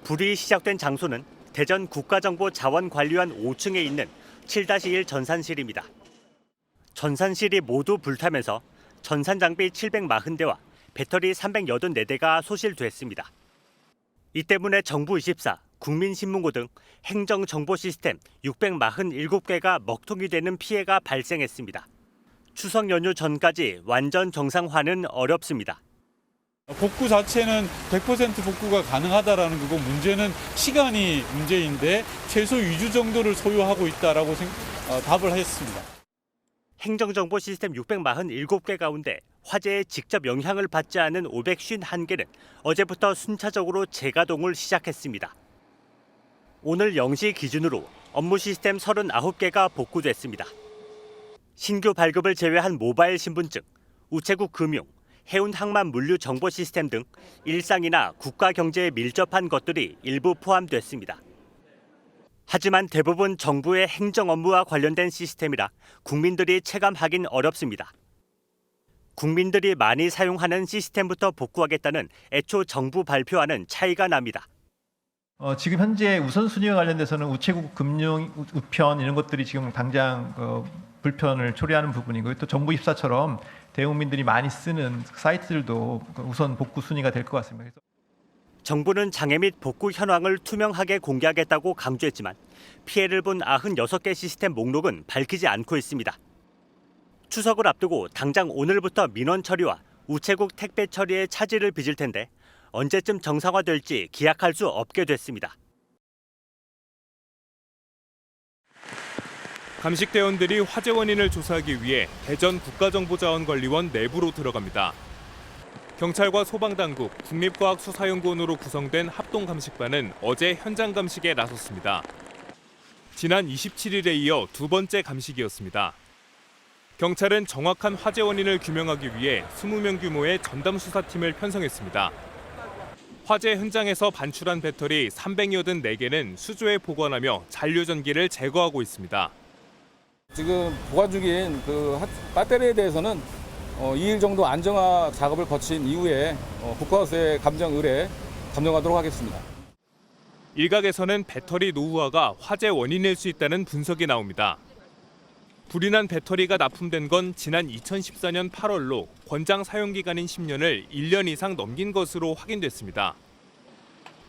불이 시작된 장소는 대전 국가정보자원관리원 5층에 있는 7-1 전산실입니다. 전산실이 모두 불타면서 전산장비 740대와 배터리 384대가 소실됐습니다. 이 때문에 정부24, 국민신문고 등 행정정보 시스템 647개가 먹통이 되는 피해가 발생했습니다. 추석 연휴 전까지 완전 정상화는 어렵습니다. 복구 자체는 100% 복구가 가능하다라는 거고 문제는 시간이 문제인데 최소 2주 정도를 소요하고 있다라고 답을 했습니다. 행정정보 시스템 647개 가운데 화재에 직접 영향을 받지 않은 551개는 어제부터 순차적으로 재가동을 시작했습니다. 오늘 0시 기준으로 업무 시스템 39개가 복구됐습니다. 신규 발급을 제외한 모바일 신분증, 우체국 금융, 해운 항만 물류 정보 시스템 등 일상이나 국가 경제에 밀접한 것들이 일부 포함됐습니다. 하지만 대부분 정부의 행정 업무와 관련된 시스템이라 국민들이 체감하긴 어렵습니다. 국민들이 많이 사용하는 시스템부터 복구하겠다는 애초 정부 발표와는 차이가 납니다. 지금 현재 우선순위와 관련돼서는 우체국 금융 우편 이런 것들이 지금 당장 불편을 초래하는 부분이고요. 또 정부24처럼 대국민들이 많이 쓰는 사이트들도 우선 복구 순위가 될 것 같습니다. 정부는 장애 및 복구 현황을 투명하게 공개하겠다고 강조했지만 피해를 본 96개 시스템 목록은 밝히지 않고 있습니다. 추석을 앞두고 당장 오늘부터 민원 처리와 우체국 택배 처리에 차질을 빚을 텐데 언제쯤 정상화될지 기약할 수 없게 됐습니다. 감식대원들이 화재 원인을 조사하기 위해 대전 국가정보자원관리원 내부로 들어갑니다. 경찰과 소방당국, 국립과학수사연구원으로 구성된 합동감식반은 어제 현장 감식에 나섰습니다. 지난 27일에 이어 두 번째 감식이었습니다. 경찰은 정확한 화재 원인을 규명하기 위해 20명 규모의 전담수사팀을 편성했습니다. 화재 현장에서 반출한 배터리 384개는 수조에 보관하며 잔류전기를 제거하고 있습니다. 지금 보관 중인 배터리에 대해서는 2일 정도 안정화 작업을 거친 이후에 국가과수에 감정하도록 하겠습니다. 일각에서는 배터리 노후화가 화재 원인일 수 있다는 분석이 나옵니다. 불이 난 배터리가 납품된 건 지난 2014년 8월로 권장 사용기간인 10년을 1년 이상 넘긴 것으로 확인됐습니다.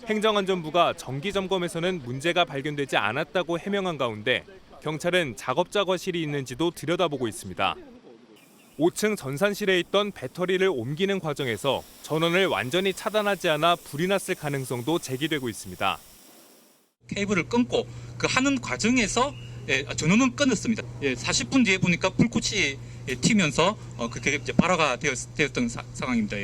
행정안전부가 정기점검에서는 문제가 발견되지 않았다고 해명한 가운데 경찰은 작업자 거실이 있는지도 들여다보고 있습니다. 5층 전산실에 있던 배터리를 옮기는 과정에서 전원을 완전히 차단하지 않아 불이 났을 가능성도 제기되고 있습니다. 케이블을 끊고 하는 과정에서 전원은 끊었습니다. 40분 뒤에 보니까 불꽃이 튀면서 그게 이제 발화가 되었던 상황입니다.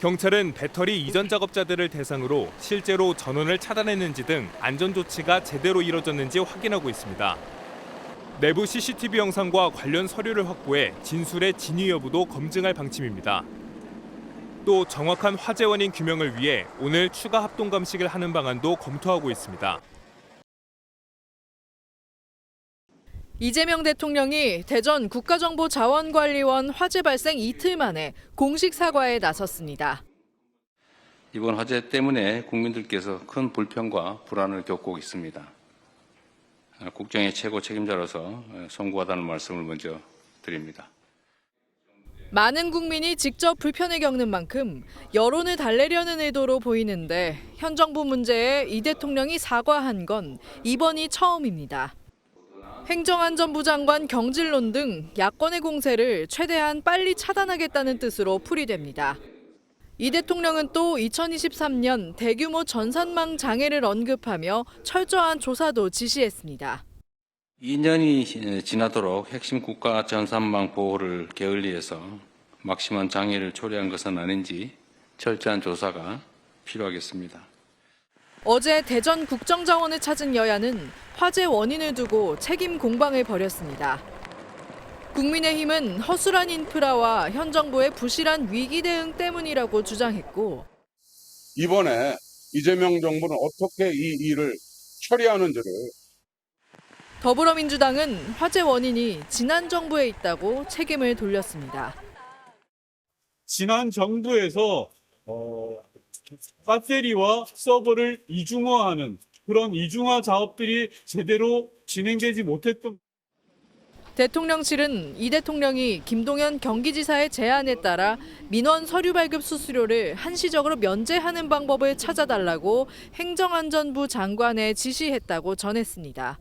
경찰은 배터리 이전 작업자들을 대상으로 실제로 전원을 차단했는지 등 안전 조치가 제대로 이뤄졌는지 확인하고 있습니다. 내부 CCTV 영상과 관련 서류를 확보해 진술의 진위 여부도 검증할 방침입니다. 또 정확한 화재 원인 규명을 위해 오늘 추가 합동 감식을 하는 방안도 검토하고 있습니다. 이재명 대통령이 대전 국가정보자원관리원 화재 발생 이틀 만에 공식 사과에 나섰습니다. 이번 화재 때문에 국민들께서 큰 불편과 불안을 겪고 있습니다. 국정의 최고 책임자로서 송구하다는 말씀을 먼저 드립니다. 많은 국민이 직접 불편을 겪는 만큼 여론을 달래려는 의도로 보이는데 현 정부 문제에 이 대통령이 사과한 건 이번이 처음입니다. 행정안전부 장관 경질론 등 야권의 공세를 최대한 빨리 차단하겠다는 뜻으로 풀이됩니다. 이 대통령은 또 2023년 대규모 전산망 장애를 언급하며 철저한 조사도 지시했습니다. 2년이 지나도록 핵심 국가 전산망 보호를 게을리해서 막심한 장애를 초래한 것은 아닌지 철저한 조사가 필요하겠습니다. 어제 대전 국정자원을 찾은 여야는 화재 원인을 두고 책임 공방을 벌였습니다. 국민의힘은 허술한 인프라와 현 정부의 부실한 위기 대응 때문이라고 주장했고 이번에 이재명 정부는 어떻게 이 일을 처리하는지를 더불어민주당은 화재 원인이 지난 정부에 있다고 책임을 돌렸습니다. 지난 정부에서 배터리와 서버를 이중화하는 그런 이중화 작업들이 제대로 진행되지 못했던. 대통령실은 이 대통령이 김동연 경기지사의 제안에 따라 민원 서류 발급 수수료를 한시적으로 면제하는 방법을 찾아달라고 행정안전부 장관에 지시했다고 전했습니다.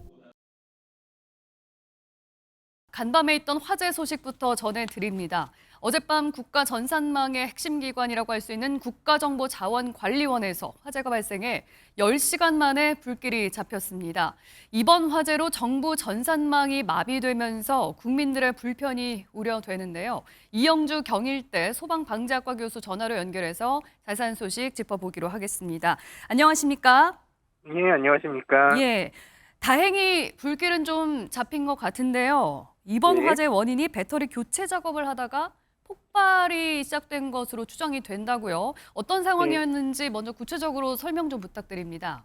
간밤에 있던 화재 소식부터 전해드립니다. 어젯밤 국가전산망의 핵심 기관이라고 할 수 있는 국가정보자원관리원에서 화재가 발생해 10시간 만에 불길이 잡혔습니다. 이번 화재로 정부 전산망이 마비되면서 국민들의 불편이 우려되는데요. 이영주 경일대 소방방재학과 교수 전화로 연결해서 자세한 소식 짚어보기로 하겠습니다. 안녕하십니까? 예, 안녕하십니까? 예, 다행히 불길은 좀 잡힌 것 같은데요. 이번 네. 화재 원인이 배터리 교체 작업을 하다가 폭발이 시작된 것으로 추정이 된다고요. 어떤 상황이었는지 먼저 구체적으로 설명 좀 부탁드립니다.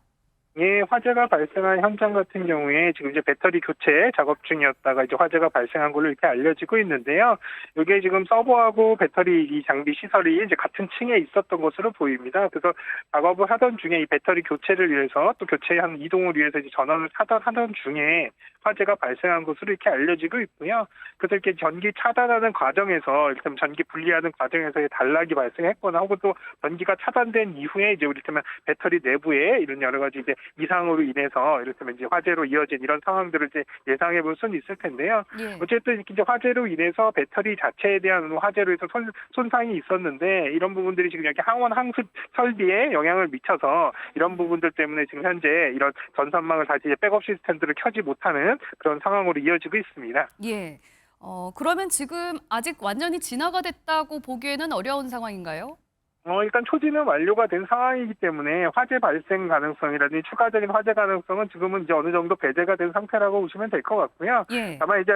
예, 화재가 발생한 현장 같은 경우에 지금 이제 배터리 교체 작업 중이었다가 이제 화재가 발생한 걸로 이렇게 알려지고 있는데요. 이게 지금 서버하고 배터리 이 장비 시설이 이제 같은 층에 있었던 것으로 보입니다. 그래서 작업을 하던 중에 이 배터리 교체를 위해서 또 교체한 이동을 위해서 이제 전원을 차단하던 중에 화재가 발생한 것으로 이렇게 알려지고 있고요. 그래서 이렇게 전기 차단하는 과정에서 일단 전기 분리하는 과정에서의 단락이 발생했거나 혹은 또 전기가 차단된 이후에 이제 이를테면 배터리 내부에 이런 여러 가지 이제 이상으로 인해서 이를테면 이제 화재로 이어진 이런 상황들을 이제 예상해 볼 수는 있을 텐데요. 예. 어쨌든 이렇게 이제 화재로 인해서 배터리 자체에 대한 화재로 해서 손상이 있었는데 이런 부분들이 지금 여기 항원 항습 설비에 영향을 미쳐서 이런 부분들 때문에 지금 현재 이런 전산망을 다시 이제 백업 시스템들을 켜지 못하는 그런 상황으로 이어지고 있습니다. 예. 그러면 지금 아직 완전히 진화가 됐다고 보기에는 어려운 상황인가요? 일단 초지는 완료가 된 상황이기 때문에 화재 발생 가능성이라든지 추가적인 화재 가능성은 지금은 이제 어느 정도 배제가 된 상태라고 보시면 될 것 같고요. 예. 다만 이제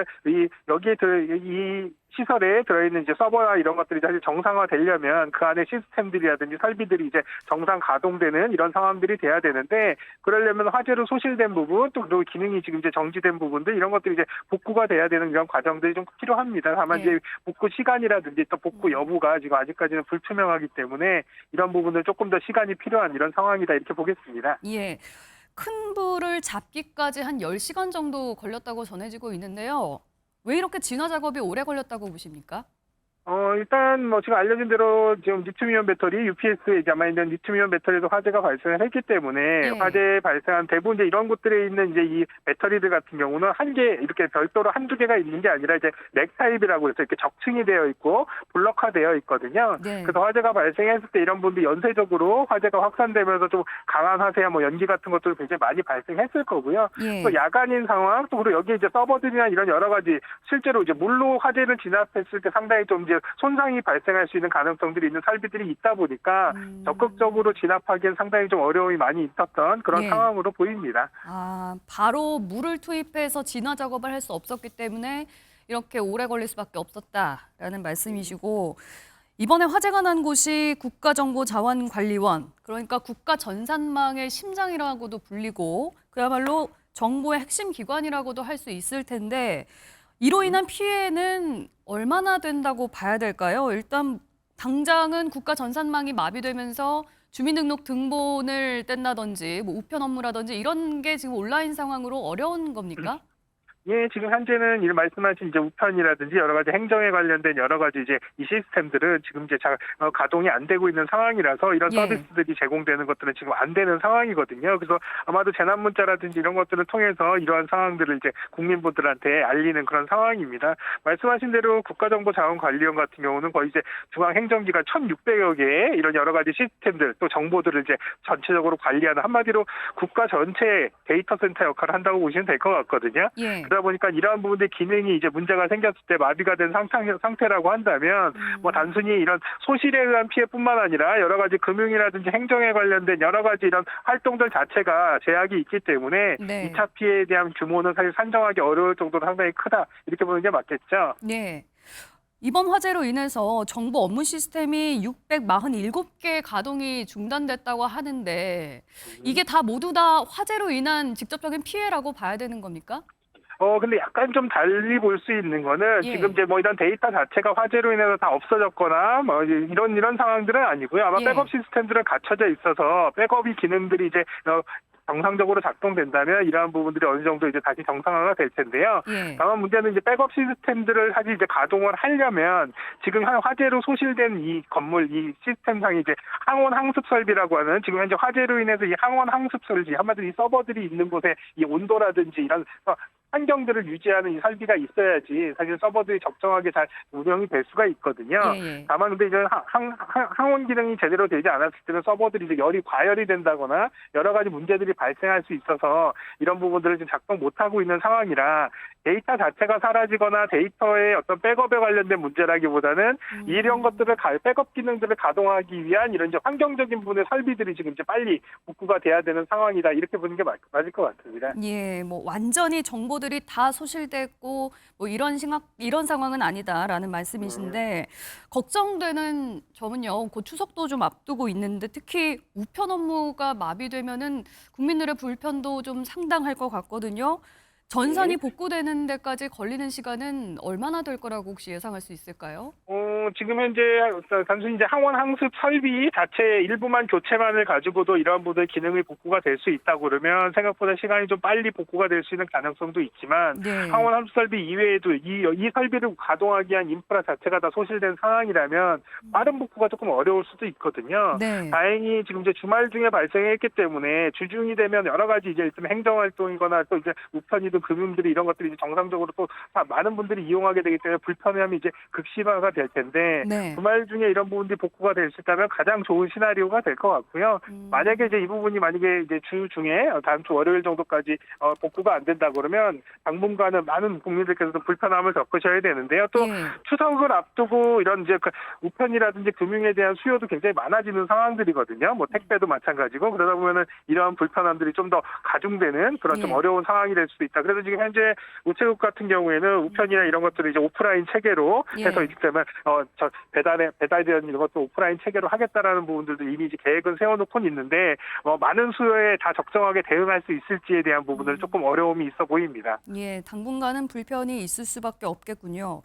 여기에 이 시설에 들어있는 이제 서버나 이런 것들이 사실 정상화되려면 그 안에 시스템들이라든지 설비들이 이제 정상 가동되는 이런 상황들이 돼야 되는데 그러려면 화재로 소실된 부분 또 그리고 기능이 지금 이제 정지된 부분들 이런 것들이 이제 복구가 돼야 되는 이런 과정들이 좀 필요합니다. 다만 예. 이제 복구 시간이라든지 또 복구 여부가 지금 아직까지는 불투명하기 때문에 이런 부분은 조금 더 시간이 필요한 이런 상황이다 이렇게 보겠습니다. 예. 큰 불을 잡기까지 한 10시간 정도 걸렸다고 전해지고 있는데요. 왜 이렇게 진화 작업이 오래 걸렸다고 보십니까? 일단 뭐 지금 알려진 대로 지금 리튬이온 배터리 UPS에 이제 아마 있는 리튬이온 배터리도 화재가 발생을 했기 때문에 예. 화재 발생한 대부분 이제 이런 곳들에 있는 이제 이 배터리들 같은 경우는 한 개 이렇게 별도로 한두 개가 있는 게 아니라 이제 넥 타입이라고 해서 이렇게 적층이 되어 있고 블럭화되어 있거든요. 네. 그래서 화재가 발생했을 때 이런 분들이 연쇄적으로 화재가 확산되면서 좀 강한 화재야 뭐 연기 같은 것도 굉장히 많이 발생했을 거고요. 예. 또 야간인 상황 또 그리고 여기 이제 서버들이나 이런 여러 가지 실제로 이제 물로 화재를 진압했을 때 상당히 좀 이제 손상이 발생할 수 있는 가능성들이 있는 설비들이 있다 보니까 적극적으로 진압하기엔 상당히 좀 어려움이 많이 있었던 그런 예. 상황으로 보입니다. 바로 물을 투입해서 진화 작업을 할 수 없었기 때문에 이렇게 오래 걸릴 수밖에 없었다라는 말씀이시고 이번에 화재가 난 곳이 국가정보자원관리원, 그러니까 국가전산망의 심장이라고도 불리고 그야말로 정보의 핵심 기관이라고도 할 수 있을 텐데 이로 인한 피해는 얼마나 된다고 봐야 될까요? 일단 당장은 국가전산망이 마비되면서 주민등록 등본을 뗀다든지 뭐 우편 업무라든지 이런 게 지금 온라인 상황으로 어려운 겁니까? 예, 지금 현재는 이런 말씀하신 이제 우편이라든지 여러 가지 행정에 관련된 여러 가지 이제 이 시스템들은 지금 이제 가동이 안 되고 있는 상황이라서 이런 예. 서비스들이 제공되는 것들은 지금 안 되는 상황이거든요. 그래서 아마도 재난 문자라든지 이런 것들을 통해서 이러한 상황들을 이제 국민분들한테 알리는 그런 상황입니다. 말씀하신 대로 국가정보자원관리원 같은 경우는 거의 이제 중앙행정기관 1,600여 개의 이런 여러 가지 시스템들 또 정보들을 이제 전체적으로 관리하는 한마디로 국가 전체 데이터 센터 역할을 한다고 보시면 될 것 같거든요. 예. 그러다 보니까 이러한 부분의 기능이 이제 문제가 생겼을 때 마비가 된 상태라고 한다면 뭐 단순히 이런 소실에 의한 피해뿐만 아니라 여러 가지 금융이라든지 행정에 관련된 여러 가지 이런 활동들 자체가 제약이 있기 때문에 네. 2차 피해에 대한 규모는 사실 산정하기 어려울 정도로 상당히 크다 이렇게 보는 게 맞겠죠. 네. 이번 화재로 인해서 정부 업무 시스템이 647개 가동이 중단됐다고 하는데 이게 다 모두 다 화재로 인한 직접적인 피해라고 봐야 되는 겁니까? 근데 약간 좀 달리 볼 수 있는 거는 예. 지금 이제 뭐 이런 데이터 자체가 화재로 인해서 다 없어졌거나 뭐 이런 상황들은 아니고요. 아마 예. 백업 시스템들은 갖춰져 있어서 백업이 기능들이 이제 정상적으로 작동된다면 이러한 부분들이 어느 정도 이제 다시 정상화가 될 텐데요. 예. 다만 문제는 이제 백업 시스템들을 사실 이제 가동을 하려면 지금 화재로 소실된 이 건물 이 시스템상이 이제 항원 항습 설비라고 하는 지금 현재 화재로 인해서 이 항원 항습 설비 한마디로 이 서버들이 있는 곳에 이 온도라든지 이런 환경들을 유지하는 이 설비가 있어야지 사실 서버들이 적정하게 잘 운영이 될 수가 있거든요. 예. 다만 근데 이제 항원 기능이 제대로 되지 않았을 때는 서버들이 이제 열이 과열이 된다거나 여러 가지 문제들이 발생할 수 있어서 이런 부분들을 지금 작동 못하고 있는 상황이라 데이터 자체가 사라지거나 데이터의 어떤 백업에 관련된 문제라기보다는 이런 것들을 백업 기능들을 가동하기 위한 이런 이제 환경적인 부분의 설비들이 지금 이제 빨리 복구가 돼야 되는 상황이다 이렇게 보는 게 맞을 것 같습니다. 예, 뭐 완전히 정보들이 다 소실됐고 뭐 이런 상황은 아니다라는 말씀이신데 걱정되는 점은요. 곧 추석도 좀 앞두고 있는데 특히 우편 업무가 마비되면은 국민들의 불편도 좀 상당할 것 같거든요. 전산이 복구되는 데까지 걸리는 시간은 얼마나 될 거라고 혹시 예상할 수 있을까요? 지금 현재 단순히 이제 항원 항습 설비 자체 일부만 교체만을 가지고도 이러한 부분의 기능이 복구가 될 수 있다고 그러면 생각보다 시간이 좀 빨리 복구가 될 수 있는 가능성도 있지만 네. 항원 항습 설비 이외에도 이 설비를 가동하기 위한 인프라 자체가 다 소실된 상황이라면 빠른 복구가 조금 어려울 수도 있거든요. 네. 다행히 지금 이제 주말 중에 발생했기 때문에 주중이 되면 여러 가지 이제 좀 행정 활동이거나 또 이제 우편이든 금융들이 이런 것들이 이제 정상적으로 또 많은 분들이 이용하게 되기 때문에 불편함이 이제 극심화가 될 텐데 네. 주말 중에 이런 부분들이 복구가 될 수 있다면 가장 좋은 시나리오가 될 것 같고요. 만약에 이제 이 부분이 만약에 이제 주 중에 다음 주 월요일 정도까지 복구가 안 된다 그러면 당분간은 많은 국민들께서도 불편함을 겪으셔야 되는데요. 또 예. 추석을 앞두고 이런 이제 우편이라든지 금융에 대한 수요도 굉장히 많아지는 상황들이거든요. 뭐 택배도 마찬가지고 그러다 보면은 이러한 불편함들이 좀 더 가중되는 그런 좀 예. 어려운 상황이 될 수도 있다. 그래서 지금 현재 우체국 같은 경우에는 우편이나 이런 것들을 이제 오프라인 체계로 예. 해서 있기 때문에 배달되는 이런 것도 오프라인 체계로 하겠다라는 부분들도 이미 이제 계획은 세워놓고는 있는데 많은 수요에 다 적정하게 대응할 수 있을지에 대한 부분은 조금 어려움이 있어 보입니다. 예, 당분간은 불편이 있을 수밖에 없겠군요.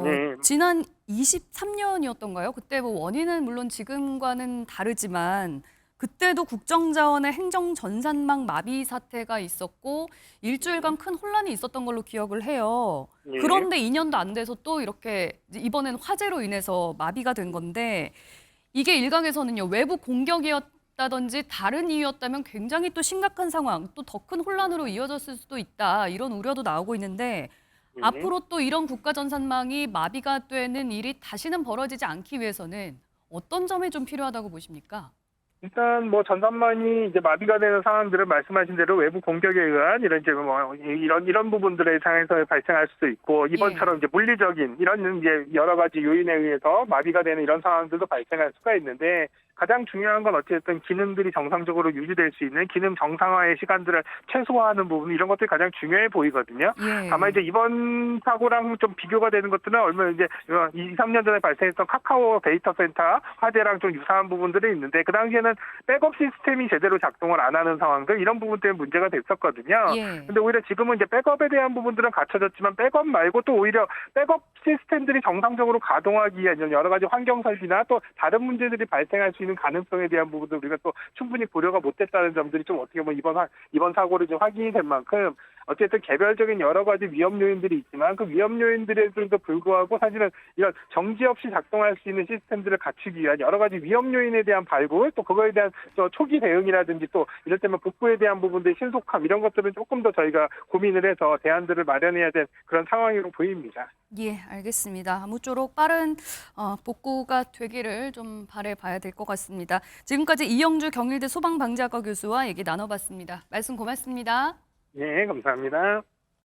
네. 지난 23년이었던가요? 그때 뭐 원인은 물론 지금과는 다르지만 그때도 국정자원의 행정 전산망 마비 사태가 있었고 일주일간 큰 혼란이 있었던 걸로 기억을 해요. 예. 그런데 2년도 안 돼서 또 이렇게 이번엔 화재로 인해서 마비가 된 건데 이게 일각에서는요. 외부 공격이었다든지 다른 이유였다면 굉장히 또 심각한 상황, 또 더 큰 혼란으로 이어졌을 수도 있다. 이런 우려도 나오고 있는데 앞으로 또 이런 국가전산망이 마비가 되는 일이 다시는 벌어지지 않기 위해서는 어떤 점이 좀 필요하다고 보십니까? 일단 뭐 전산망이 이제 마비가 되는 상황들은 말씀하신 대로 외부 공격에 의한 이런 이제 뭐 이런 부분들의 상황에서 발생할 수도 있고 이번처럼 이제 물리적인 이런 이제 여러 가지 요인에 의해서 마비가 되는 이런 상황들도 발생할 수가 있는데 가장 중요한 건 어쨌든 기능들이 정상적으로 유지될 수 있는 기능 정상화의 시간들을 최소화하는 부분 이런 것들이 가장 중요해 보이거든요. 예. 다만 이제 이번 사고랑 좀 비교가 되는 것들은 얼마 이제 2, 3년 전에 발생했던 카카오 데이터 센터 화재랑 좀 유사한 부분들이 있는데 그 당시에는 백업 시스템이 제대로 작동을 안 하는 상황들 이런 부분 때문에 문제가 됐었거든요. 예. 근데 오히려 지금은 이제 백업에 대한 부분들은 갖춰졌지만 백업 말고 또 오히려 백업 시스템들이 정상적으로 가동하기 위한 여러 가지 환경 설비나 또 다른 문제들이 발생할 수 있는 가능성에 대한 부분도 우리가 또 충분히 고려가 못했다는 점들이 좀 어떻게 보면 이번 사고로 좀 확인이 된 만큼 어쨌든 개별적인 여러 가지 위험 요인들이 있지만 그 위험 요인들에도 불구하고 사실은 이런 정지 없이 작동할 수 있는 시스템들을 갖추기 위한 여러 가지 위험 요인에 대한 발굴 또 그거에 대한 초기 대응이라든지 또 이럴 때면 복구에 대한 부분들의 신속함 이런 것들은 조금 더 저희가 고민을 해서 대안들을 마련해야 될 그런 상황으로 보입니다. 예, 알겠습니다. 아무쪼록 빠른 복구가 되기를 좀 바라봐야 될 것 같습니다. 지금까지 이영주 경일대 소방방재학과 교수와 얘기 나눠봤습니다. 말씀 고맙습니다. 네, 감사합니다.